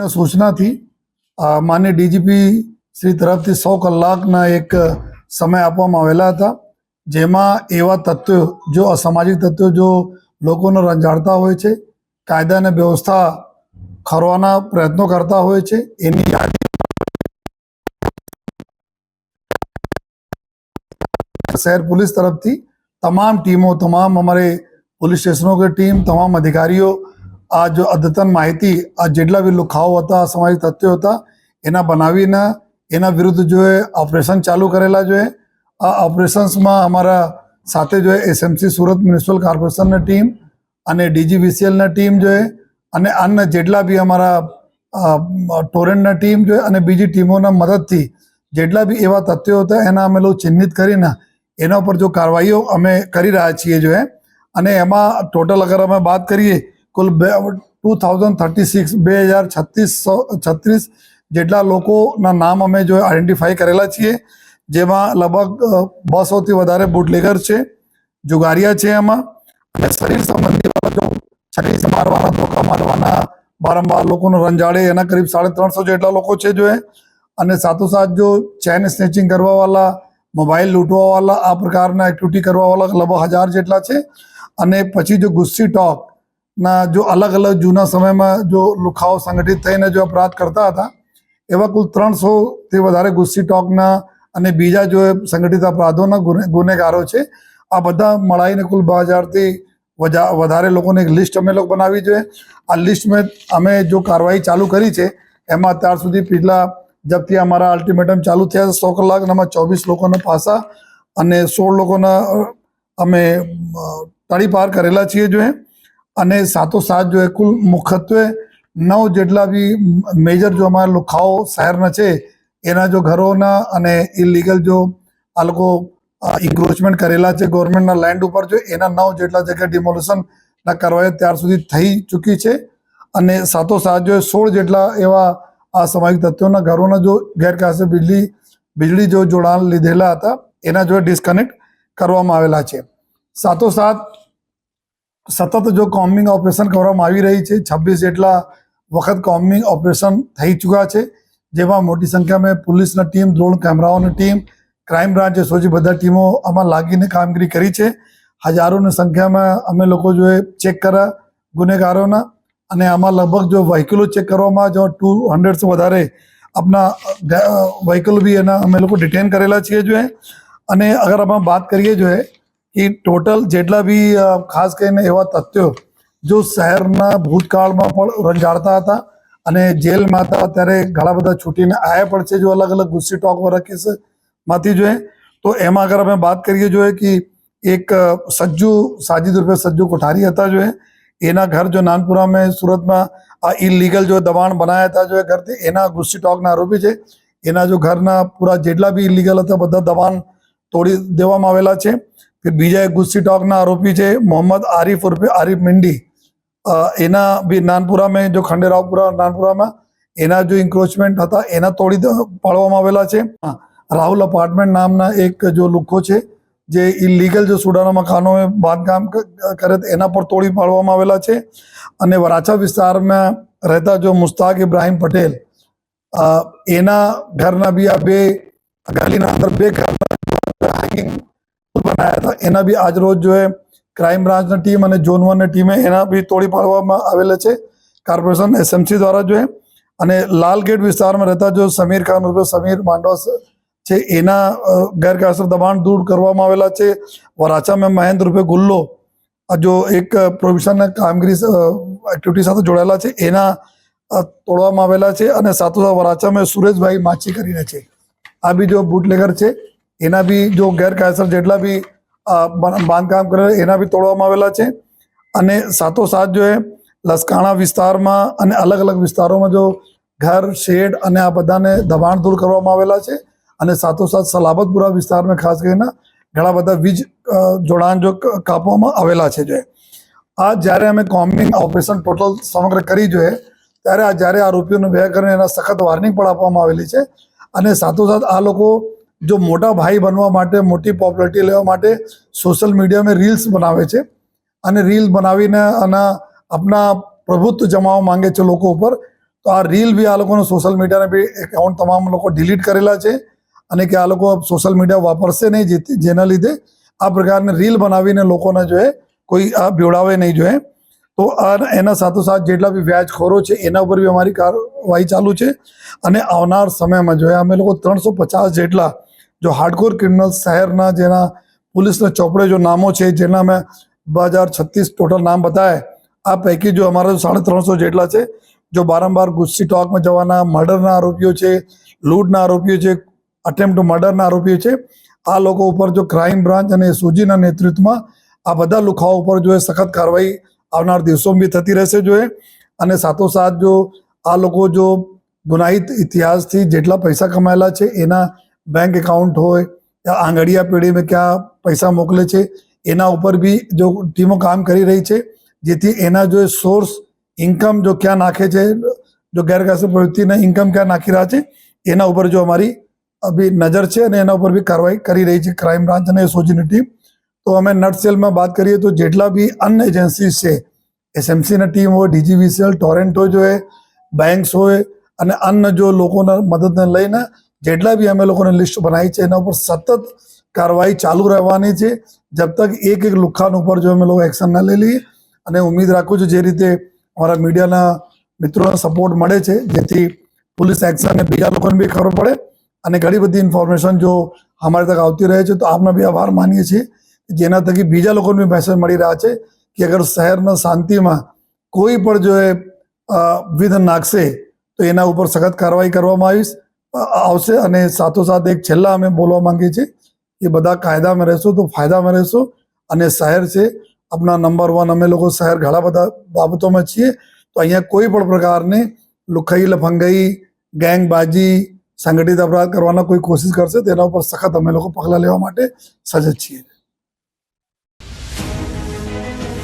सूचना थी माननीय ડીજીપી શ્રી તરફથી 100 કલાકના એક સમય આપવામાં આવેલા હતા, જેમાં એવા તત્વો જો અસામાજિક તત્વો જો લોકોને રંજાડતા હોય છે, કાયદા અને વ્યવસ્થા ખોરવાના પ્રયત્નો કરતા હોય છે, એની યાદી शहर पुलिस तरफ थी तमाम टीमों, तमाम हमारे पुलिस स्टेशनों की टीम, तमाम अधिकारियों आ जो अद्यतन माहिती आ जेटला भी લુખાઓ હતા, અસામાજિક તત્વો હતા, એના બનાવીને એના વિરુદ્ધ જો ઓપરેશન ચાલુ કરેલા જો આ ઓપરેશન્સમાં અમારા સાથે જો એસએમસી સુરત મ્યુનિસિપલ કોર્પોરેશનની ટીમ અને ડીજીવીસીએલની ટીમ જો અને અન્ય જેટલા બી અમારા ટોરેન્ટની ટીમ જો અને બીજી ટીમોના મદદથી જેટલા બી એવા તથ્યો હતા એના અમે લોકો ચિહ્નિત કરીને એના ઉપર જો કાર્યવાહીઓ અમે કરી રહ્યા છીએ જો અને એમાં ટોટલ અગર અમે વાત કરીએ કુલ 2036 જેટલા લોકોના નામ અમે જો આઈડેન્ટિફાઈ કરેલા છીએ, જેમાં લગભગ 200થી વધારે બુટલેગર છે, જુગારિયા છે એમાં, અને શરીર સંબંધી જો શરીર મારવાના, ધોકા મારવાના, વારંવાર લોકોને રંજાડે એના કરીબ 350 જેટલા લોકો છે જો અને સાથોસાથ જો ચેન સ્નેચિંગ કરવાવાળા, મોબાઈલ લૂંટવાવાળા, આ પ્રકારના એક્ટિવિટી કરવાવાળા લગભગ 1000 જેટલા છે. અને પછી જો ગુસ્સી ટોકના જો અલગ અલગ જૂના સમયમાં જો લુખાઓ સંગઠિત થઈને જો અપરાધ કરતા હતા, એવા કુલ 300થી વધારે ગુસ્સી ટોકના અને બીજા જો સંગઠિત અપરાધોના ગુનેગારો છે. આ બધા મળાઈને કુલ 2000થી વધારે લોકોની એક લિસ્ટ અમે લોકો બનાવી જોઈએ. આ લિસ્ટમાં અમે જો કાર્યવાહી ચાલુ કરી છે એમાં અત્યાર સુધી પિછલા જબથી અમારા અલ્ટિમેટમ ચાલુ થયા 100 કલાકનામાં 24 લોકોના પાસા અને 16 લોકોના અમે તડીપાર કરેલા છીએ જો અને સાથોસાથ જો કુલ મુખ્યત્વે 9 જેટલા બી મેજર જો અમારા લુખાઓ શહેરના છે એના જો ઘરોના અને ઇલીગલ જો આ લોકો ઇન્ક્રોચમેન્ટ કરેલા છે ગવર્મેન્ટના લેન્ડ ઉપર જો એના 9 જેટલા જગ્યા ડિમોલિશનના કાર્યવાહી ત્યાર સુધી થઈ ચૂકી છે. અને સાથોસાથ જો 16 જેટલા એવા અસામાજિક તત્વોના ઘરોના જો ગેરકાયદેસર વીજળી જો જોડાણ લીધેલા હતા એના જો ડિસ્કનેક્ટ કરવામાં આવેલા છે. સાથોસાથ સતત જો કોમ્બિંગ ઓપરેશન કરવામાં આવી રહી છે. 26 જેટલા વખત કોમ્બિંગ ઓપરેશન થઈ ચૂક્યા છે, જેમાં મોટી સંખ્યામાં પોલીસની ટીમ, ડ્રોન કેમેરાઓની ટીમ, ક્રાઇમ બ્રાન્ચ એસઓજી બધા ટીમો આમાં લાગીને કામગીરી કરી છે. હજારોની સંખ્યામાં અમે લોકો જો ચેક કર્યા ગુનેગારોના, અને આમાં લગભગ જો વ્હીકલો ચેક કરવામાં જો 200 વધારે આપણા વ્હીકલ બી એના અમે લોકો ડિટેન કરેલા છીએ જો અને અગર અમે વાત કરીએ જો કે ટોટલ જેટલા બી ખાસ કરીને એવા તથ્યો જો શહેરના ભૂતકાળમાં પણ રંજાડતા હતા અને જેલમાં હતા, ત્યારે ઘણા બધા છૂટીને આવ્યા પણ છે જો અલગ અલગ ગુસ્સી ટોકવાળા કેસમાંથી જોઈએ. તો એમાં અગર અમે વાત કરીએ જોઈએ કે એક સાજિદ રૂપે સજ્જુ કોઠારી હતા જો એના ઘર જો નાનપુરા में સુરતમાં આ ઇલીગલ જો દબાણ બનાવ્યા હતા જો ઘરથી એના ગુસ્સી ટોકના આરોપી છે. એના જો ઘરના પૂરા જેટલા બી ઇલીગલ હતા બધા દબાણ તોડી દેવામાં આવેલા છે. फिर બીજા એક ગુસ્સી ટોકના આરોપી છે મોહમ્મદ આરિફ ઉર્ફે આરિફ મિંડી, એના બી નાનપુરા में જો ખંડેરાવપુરા નાનપુરામાં એના જો ઇન્ક્રોચમેન્ટ હતા એના તોડી પાડવામાં આવેલા છે. રાહુલ અપાર્ટમેન્ટ નામના એક જો લુખ્ખો છે જે ઇલીગલ જો સુડાના મકાનો બાંધકામ કરે એના પર તોડી પાડવામાં આવેલા છે. અને વરાછા વિસ્તારમાં રહેતા જો મુસ્તાક ઇબ્રાહીમ પટેલ, એના ઘરના બી આ 2 ગલીના અંદર 2 ઘર હેંગિંગ બનાવ્યા હતા, એના બી આજ રોજ જો ક્રાઇમ બ્રાન્ચની ટીમ અને ઝોન 1ની ટીમે એના બી તોડી પાડવામાં આવેલા છે કોર્પોરેશન એસએમસી દ્વારા જો. અને લાલગેટ વિસ્તારમાં રહેતા જો સમીર ખાન ઉર્ફે સમીર માંડવા છે એના ગેરકાયદેસર દબાણ દૂર કરવામાં આવેલા છે. વરાછામાં મહેન્દ્ર રૂપે ગુલ્લો જો એક પ્રોવિઝનના કામગીરી એક્ટિવિટી સાથે જોડાયેલા છે એના તોડવામાં આવેલા છે. અને સાથોસાથ વરાછામાં સુરેશભાઈ માછી કરીને છે, આ બી જો બુટલેગર છે, એના બી જો ગેરકાયદેસર જેટલા બી બાંધકામ કરે એના બી તોડવામાં આવેલા છે. અને સાથોસાથ જો લસકાણા વિસ્તારમાં અને અલગ અલગ વિસ્તારોમાં જો ઘર, શેડ અને આ બધાને દબાણ દૂર કરવામાં આવેલા છે. અને સાથોસાથ સલાબતપુરા વિસ્તારમાં ખાસ કરીને ઘણા બધા વીજ જોડાણ જો કાપવામાં આવેલા છે જો. આ જ્યારે અમે કોમ્બિંગ ઓપરેશન ટોટલ સમગ્ર કરી જોઈએ ત્યારે આ જ્યારે આરોપીઓને બે કરીને એના સખત વોર્નિંગ પણ આપવામાં આવેલી છે. અને સાથોસાથ આ લોકો જો મોટા ભાઈ બનવા માટે, મોટી પોપ્યુલરિટી લેવા માટે સોશિયલ મીડિયામાં રીલ્સ બનાવે છે અને રીલ બનાવીને અને આપણા પ્રભુત્વ જમાવવા માંગે છે લોકો ઉપર. તો આ રીલ બી આ લોકોને સોશિયલ મીડિયાના બી એકાઉન્ટ તમામ લોકો ડિલીટ કરેલા છે અને કે આ લોકો સોશિયલ મીડિયા વાપરશે નહીં, જેના લીધે આ પ્રકારની રીલ બનાવીને લોકોને જો કોઈ આ બીવડાવે નહીં જોઈએ. તો એના સાથોસાથ જેટલા બી વ્યાજખોરો છે એના ઉપર બી અમારી કાર્યવાહી ચાલુ છે અને આવનાર સમયમાં જો અમે લોકો 350 જેટલા જો હાર્ડકોર ક્રિમિનલ શહેરના જેના પોલીસના ચોપડે જો નામો છે, જેના મેં 2036 ટોટલ નામ બતાવ્યા, આ પૈકી જો અમારા 350 જેટલા છે જો વારંવાર ગુસ્સી ટોકમાં જવાના, મર્ડરના આરોપીઓ છે, લૂંટના આરોપીઓ છે, અટેમ્પ્ટ ટુ મર્ડરના આરોપીઓ છે, આ લોકો ઉપર જો ક્રાઇમ બ્રાન્ચ અને એસઓજીના નેતૃત્વમાં આ બધા લુખાઓ ઉપર જો સખત કાર્યવાહી આવનાર દિવસોમાં બી થતી રહેશે જોઈએ. અને સાથોસાથ જો આ લોકો જો ગુનાહિત ઇતિહાસથી જેટલા પૈસા કમાયેલા છે એના બેંક એકાઉન્ટ હોય યા આંગળીયા પેઢીમાં ક્યાં પૈસા મોકલે છે એના ઉપર બી જો ટીમો કામ કરી રહી છે, જેથી એના જો સોર્સ ઇન્કમ જો ક્યાં નાખે છે, જો ગેરકાયદેસર પ્રવૃત્તિના ઇન્કમ ક્યાં નાખી રહ્યા છે એના ઉપર જો અમારી અભી નજર છે અને એના ઉપર બી કાર્યવાહી કરી રહી છે ક્રાઇમ બ્રાન્ચ અને એસઓજીની ટીમ. તો અમે નટસેલમાં વાત કરીએ તો જેટલા બી અન્ય એજન્સી છે, એસએમસીની ટીમ હોય, ડીજીવીસીએલ, ટોરેન્ટો જોઈએ, બેંક્સ હોય અને અન્ય જો લોકોના મદદને લઈને જેટલા બી અમે લોકોને લિસ્ટ બનાવી છે એના ઉપર સતત કાર્યવાહી ચાલુ રહેવાની છે જબ તક એક લુખ્ખાન ઉપર જો અમે લોકો એક્શન ના લઈ લઈએ. અને ઉમ્મીદ રાખું છું જે રીતે અમારા મીડિયાના મિત્રોનો સપોર્ટ મળે છે જેથી પોલીસ એક્શન બીજા લોકોને બી ખબર પડે અને ઘણી બધી ઇન્ફોર્મેશન જો અમારી તક આવતી રહે છે તો આપના બી આભાર માનીએ છીએ, જેના થકી બીજા લોકોને બી મેસેજ મળી રહ્યા છે કે અગર શહેરના શાંતિમાં કોઈ પણ જો વિઘ્ન નાખશે તો એના ઉપર સખત કાર્યવાહી કરવામાં આવશે. અને સાથોસાથ એક છેલ્લા અમે બોલવા માંગીએ છીએ કે બધા કાયદામાં રહેશો તો ફાયદામાં રહેશો. અને શહેર છે આપણા નંબર 1, અમે લોકો શહેર ઘણા બધા બાબતોમાં છીએ, તો અહીંયા કોઈ પણ પ્રકારની લુખાઈ, લફંગાઈ, ગેંગબાજી, સંગઠિત અપરાધ કરવાના કોઈ કોશિશ કરશે તેના ઉપર સખત અમે લોકો પગલાં લેવા માટે સજજ છીએ.